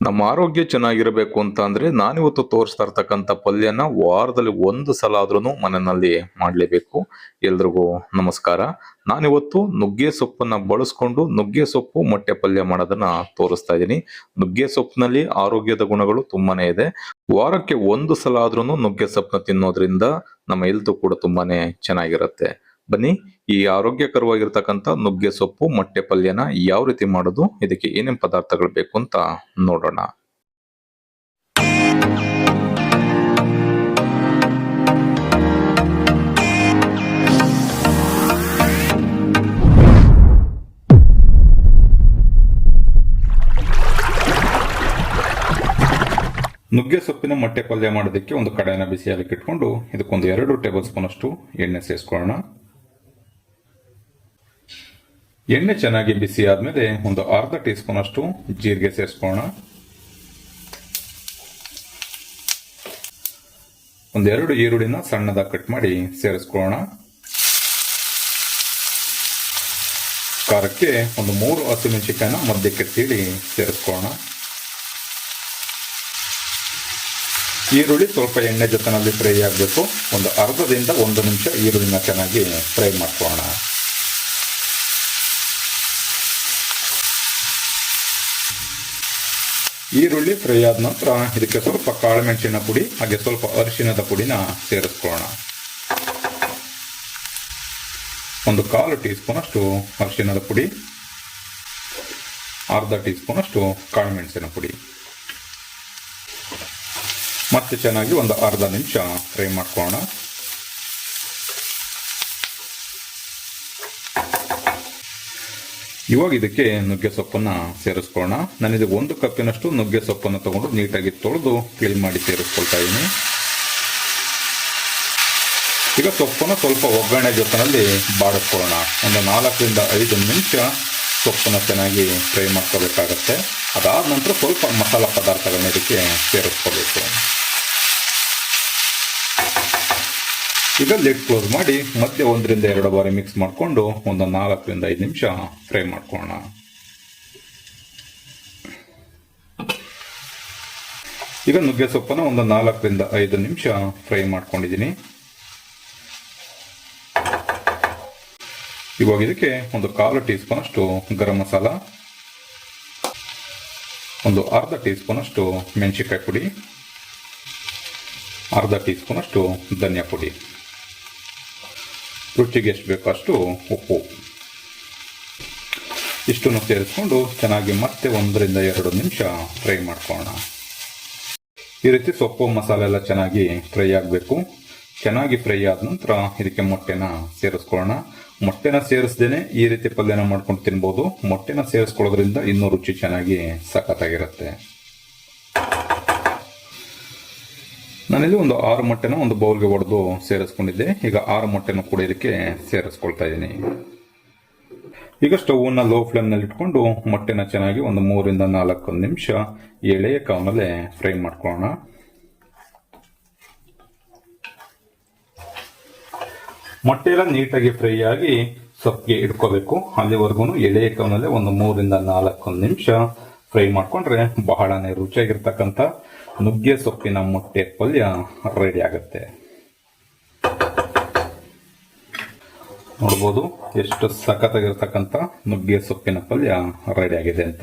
ನಮ್ಮ ಆರೋಗ್ಯ ಚೆನ್ನಾಗಿರಬೇಕು ಅಂತ ಅಂದ್ರೆ ನಾನಿವತ್ತು ತೋರಿಸ್ತಾ ಇರ್ತಕ್ಕಂಥ ಪಲ್ಯನ ವಾರದಲ್ಲಿ ಒಂದು ಸಲ ಆದ್ರೂ ಮನೆಯಲ್ಲಿ ಮಾಡ್ಲೇಬೇಕು. ಎಲ್ರಿಗೂ ನಮಸ್ಕಾರ. ನಾನಿವತ್ತು ನುಗ್ಗೆ ಸೊಪ್ಪನ್ನ ಬಳಸ್ಕೊಂಡು ನುಗ್ಗೆ ಸೊಪ್ಪು ಮೊಟ್ಟೆ ಪಲ್ಯ ಮಾಡೋದನ್ನ ತೋರಿಸ್ತಾ ಇದ್ದೀನಿ. ನುಗ್ಗೆ ಸೊಪ್ಪಿನಲ್ಲಿ ಆರೋಗ್ಯದ ಗುಣಗಳು ತುಂಬಾನೇ ಇದೆ. ವಾರಕ್ಕೆ ಒಂದು ಸಲ ಆದ್ರೂ ನುಗ್ಗೆ ಸೊಪ್ಪನ್ನ ತಿನ್ನೋದ್ರಿಂದ ನಮ್ಮ ಹೆಲ್ತ್ ಕೂಡ ತುಂಬಾನೇ ಚೆನ್ನಾಗಿರುತ್ತೆ. ಬನ್ನಿ, ಈ ಆರೋಗ್ಯಕರವಾಗಿರ್ತಕ್ಕಂಥ ನುಗ್ಗೆ ಸೊಪ್ಪು ಮೊಟ್ಟೆ ಪಲ್ಯನ ಯಾವ ರೀತಿ ಮಾಡೋದು, ಇದಕ್ಕೆ ಏನೇನ್ ಪದಾರ್ಥಗಳು ಬೇಕು ಅಂತ ನೋಡೋಣ. ನುಗ್ಗೆ ಸೊಪ್ಪಿನ ಮೊಟ್ಟೆ ಪಲ್ಯ ಮಾಡೋದಕ್ಕೆ ಒಂದು ಕಡಾಯಿನ ಬಿಸಿಯಾಗಿ ಇಟ್ಕೊಂಡು ಇದಕ್ಕೊಂದು 2 ಟೇಬಲ್ ಸ್ಪೂನ್ ಅಷ್ಟು ಎಣ್ಣೆ ಸೇರಿಸ್ಕೊಳ್ಳೋಣ. ಎಣ್ಣೆ ಚೆನ್ನಾಗಿ ಬಿಸಿ ಆದ್ಮೇಲೆ ಒಂದು ಅರ್ಧ ಟೀ ಸ್ಪೂನ್ ಅಷ್ಟು ಜೀರಿಗೆ ಸೇರಿಸ್ಕೊಳ್ಳೋಣ. ಒಂದೆರಡು ಈರುಳ್ಳಿನ ಸಣ್ಣದಾಗಿ ಕಟ್ ಮಾಡಿ ಸೇರಿಸ್ಕೊಳ್ಳೋಣ. ಖಾರಕ್ಕೆ ಒಂದು 3 ಹಸಿಮೆಣಸಿನಕಾಯಿನ ಮಧ್ಯಕ್ಕೆ ಸೀಳಿ ಸೇರಿಸ್ಕೊಳ್ಳೋಣ. ಈರುಳ್ಳಿ ಸ್ವಲ್ಪ ಎಣ್ಣೆ ಜೊತೆನಲ್ಲಿ ಫ್ರೈ ಆಗಬೇಕು. ಒಂದು ಅರ್ಧದಿಂದ 1 ನಿಮಿಷ ಈರುಳ್ಳಿನ ಚೆನ್ನಾಗಿ ಫ್ರೈ ಮಾಡ್ಕೊಳ್ಳೋಣ. ಈರುಳ್ಳಿ ಫ್ರೈ ಆದ ನಂತರ ಇದಕ್ಕೆ ಸ್ವಲ್ಪ ಕಾಳು ಮೆಣಸಿನ ಪುಡಿ ಹಾಗೆ ಸ್ವಲ್ಪ ಅರಿಶಿಣದ ಪುಡಿನ ಸೇರಿಸ್ಕೊಳ್ಳೋಣ. ಒಂದು 1/4 ಟೀ ಸ್ಪೂನ್ ಅಷ್ಟು ಅರಿಶಿಣದ ಪುಡಿ, ಅರ್ಧ ಟೀ ಸ್ಪೂನ್ ಅಷ್ಟು ಕಾಳು ಮೆಣಸಿನ ಪುಡಿ ಮತ್ತೆ ಚೆನ್ನಾಗಿ ಒಂದು ಅರ್ಧ ನಿಮಿಷ ಫ್ರೈ ಮಾಡ್ಕೊಳ್ಳೋಣ. ಇವಾಗ ಇದಕ್ಕೆ ನುಗ್ಗೆ ಸೊಪ್ಪನ್ನ ಸೇರಿಸ್ಕೊಳ್ಳೋಣ. ನಾನಿದು 1 ಕಪ್ಪಿನಷ್ಟು ನುಗ್ಗೆ ಸೊಪ್ಪನ್ನು ತಗೊಂಡು ನೀಟಾಗಿ ತೊಳೆದು ಕ್ಲೀನ್ ಮಾಡಿ ಸೇರಿಸ್ಕೊಳ್ತಾ ಇದ್ದೀನಿ. ಈಗ ಸೊಪ್ಪನ್ನು ಸ್ವಲ್ಪ ಒಗ್ಗರಣೆ ಜೊತೆನಲ್ಲಿ ಬಾಡಿಸ್ಕೊಳ್ಳೋಣ. ಒಂದು 4 ರಿಂದ 5 ನಿಮಿಷ ಸೊಪ್ಪನ್ನು ಚೆನ್ನಾಗಿ ಫ್ರೈ ಮಾಡ್ಕೋಬೇಕಾಗತ್ತೆ. ಅದಾದ ನಂತರ ಸ್ವಲ್ಪ ಮಸಾಲ ಪದಾರ್ಥಗಳನ್ನ ಇದಕ್ಕೆ ಸೇರಿಸ್ಕೋಬೇಕು. ಈಗ ಲಿಡ್ ಕ್ಲೋಸ್ ಮಾಡಿ ಮತ್ತೆ 1 ರಿಂದ 2 ಬಾರಿ ಮಿಕ್ಸ್ ಮಾಡಿಕೊಂಡು ಒಂದು 4 ರಿಂದ 5 ನಿಮಿಷ ಫ್ರೈ ಮಾಡ್ಕೊಳ್ಳೋಣ. ಈಗ ನುಗ್ಗೆ ಸೊಪ್ಪನ್ನು ಒಂದು 4 ರಿಂದ 5 ನಿಮಿಷ ಫ್ರೈ ಮಾಡ್ಕೊಂಡಿದ್ದೀನಿ. ಇವಾಗ ಇದಕ್ಕೆ ಒಂದು 1/4 ಟೀ ಸ್ಪೂನ್ ಅಷ್ಟು ಗರಂ ಮಸಾಲ, ಒಂದು ಅರ್ಧ ಟೀ ಸ್ಪೂನ್ ಅಷ್ಟು ಮೆಣಸಿನಕಾಯಿ ಪುಡಿ, ಅರ್ಧ ಟೀ ಸ್ಪೂನ್ ಅಷ್ಟು ಧನಿಯಾ ಪುಡಿ, ರುಚಿಗೆ ಎಷ್ಟು ಬೇಕೋ ಅಷ್ಟು ಉಪ್ಪು, ಇಷ್ಟನ್ನು ಸೇರಿಸ್ಕೊಂಡು ಚೆನ್ನಾಗಿ ಮತ್ತೆ 1 ರಿಂದ 2 ನಿಮಿಷ ಫ್ರೈ ಮಾಡ್ಕೊಳ್ಳೋಣ. ಈ ರೀತಿ ಸೊಪ್ಪು ಮಸಾಲೆ ಎಲ್ಲ ಚೆನ್ನಾಗಿ ಫ್ರೈ ಆಗಬೇಕು. ಚೆನ್ನಾಗಿ ಫ್ರೈ ಆದ ನಂತರ ಇದಕ್ಕೆ ಮೊಟ್ಟೆನ ಸೇರಿಸ್ಕೊಳ್ಳೋಣ. ಮೊಟ್ಟೆನ ಸೇರಿಸ್ದೇನೆ ಈ ರೀತಿ ಪಲ್ಯನ ಮಾಡ್ಕೊಂಡು ತಿನ್ಬೋದು. ಮೊಟ್ಟೆನ ಸೇರಿಸ್ಕೊಳ್ಳೋದ್ರಿಂದ ಇನ್ನೂ ರುಚಿ ಚೆನ್ನಾಗಿ ಸಖತ್ತಾಗಿರುತ್ತೆ. ನಾನಿಲ್ಲಿ ಒಂದು 6 ಮೊಟ್ಟೆನ ಒಂದು ಬೌಲ್ಗೆ ಒಡೆದು ಸೇರಿಸ್ಕೊಂಡಿದ್ದೆ. ಈಗ 6 ಮೊಟ್ಟೆನೂ ಕೂಡ ಇದಕ್ಕೆ ಸೇರಿಸ್ಕೊಳ್ತಾ ಇದ್ದೀನಿ. ಈಗ ಸ್ಟವ್ನ ಲೋ ಫ್ಲೇಮ್ನಲ್ಲಿ ಇಟ್ಕೊಂಡು ಮೊಟ್ಟೆನ ಚೆನ್ನಾಗಿ ಒಂದು 3 ರಿಂದ 4 ನಿಮಿಷ ಎಳೆಯ ಕಾವ್ನಲ್ಲೇ ಫ್ರೈ ಮಾಡ್ಕೊಳ್ಳೋಣ. ಮೊಟ್ಟೆ ಎಲ್ಲ ನೀಟಾಗಿ ಫ್ರೈ ಆಗಿ ಸೊಪ್ಪಿಗೆ ಇಟ್ಕೋಬೇಕು. ಅಲ್ಲಿವರೆಗೂ ಎಳೆಯ ಕಾವ್ನಲ್ಲೇ ಒಂದು 3 ರಿಂದ 4 ನಿಮಿಷ ಫ್ರೈ ಮಾಡ್ಕೊಂಡ್ರೆ ಬಹಳನೇ ರುಚಿಯಾಗಿರ್ತಕ್ಕಂಥ ನುಗ್ಗೆ ಸೊಪ್ಪಿನ ಮೊಟ್ಟೆ ಪಲ್ಯ ರೆಡಿ ಆಗುತ್ತೆ. ನೋಡ್ಬೋದು ಎಷ್ಟು ಸಖತ್ತಾಗಿರ್ತಕ್ಕಂಥ ನುಗ್ಗೆ ಸೊಪ್ಪಿನ ಪಲ್ಯ ರೆಡಿ ಆಗಿದೆ ಅಂತ.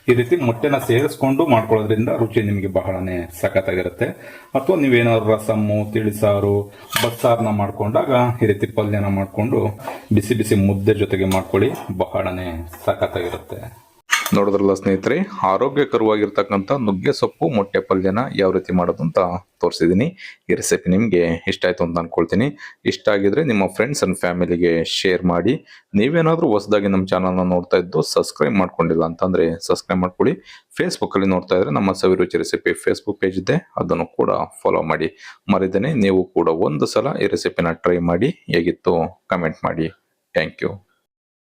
ಈ ರೀತಿ ಮೊಟ್ಟೆನ ಸೇರಿಸ್ಕೊಂಡು ಮಾಡ್ಕೊಳ್ಳೋದ್ರಿಂದ ರುಚಿ ನಿಮಗೆ ಬಹಳನೇ ಸಖತ್ತಾಗಿರುತ್ತೆ. ಅಥವಾ ನೀವೇನಾದ್ರು ರಸಮ್ಮು, ತಿಳಿಸಾರು, ಬಸ್ಸಾರನ್ನ ಮಾಡ್ಕೊಂಡಾಗ ಈ ರೀತಿ ಪಲ್ಯನ ಮಾಡ್ಕೊಂಡು ಬಿಸಿ ಬಿಸಿ ಮುದ್ದೆ ಜೊತೆಗೆ ಮಾಡ್ಕೊಳ್ಳಿ, ಬಹಳನೇ ಸಖತ್ತಾಗಿರುತ್ತೆ. ನೋಡಿದ್ರಲ್ಲ ಸ್ನೇಹಿತರೆ, ಆರೋಗ್ಯಕರವಾಗಿರ್ತಕ್ಕಂಥ ನುಗ್ಗೆ ಸೊಪ್ಪು ಮೊಟ್ಟೆ ಪಲ್ಯನ ಯಾವ ರೀತಿ ಮಾಡೋದು ಅಂತ ತೋರಿಸಿದ್ದೀನಿ. ಈ ರೆಸಿಪಿ ನಿಮಗೆ ಇಷ್ಟ ಆಯ್ತು ಅಂತ ಅನ್ಕೊಳ್ತೀನಿ. ಇಷ್ಟ ಆಗಿದ್ರೆ ನಿಮ್ಮ ಫ್ರೆಂಡ್ಸ್ ಅಂಡ್ ಫ್ಯಾಮಿಲಿಗೆ ಶೇರ್ ಮಾಡಿ. ನೀವೇನಾದ್ರೂ ಹೊಸದಾಗಿ ನಮ್ಮ ಚಾನಲ್ನ ನೋಡ್ತಾ ಇದ್ದು ಸಬ್ಸ್ಕ್ರೈಬ್ ಮಾಡ್ಕೊಂಡಿಲ್ಲ ಅಂತಂದ್ರೆ ಸಬ್ಸ್ಕ್ರೈಬ್ ಮಾಡ್ಕೊಳ್ಳಿ. ಫೇಸ್ಬುಕ್ ಅಲ್ಲಿ ನೋಡ್ತಾ ಇದ್ರೆ ನಮ್ಮ ಸವಿರುಚಿ ರೆಸಿಪಿ ಫೇಸ್ಬುಕ್ ಪೇಜ್ ಇದೆ, ಅದನ್ನು ಕೂಡ ಫಾಲೋ ಮಾಡಿ. ಮರಿದೇನೆ ನೀವು ಕೂಡ ಒಂದು ಸಲ ಈ ರೆಸಿಪಿನ ಟ್ರೈ ಮಾಡಿ ಹೇಗಿತ್ತು ಕಮೆಂಟ್ ಮಾಡಿ. Thank you.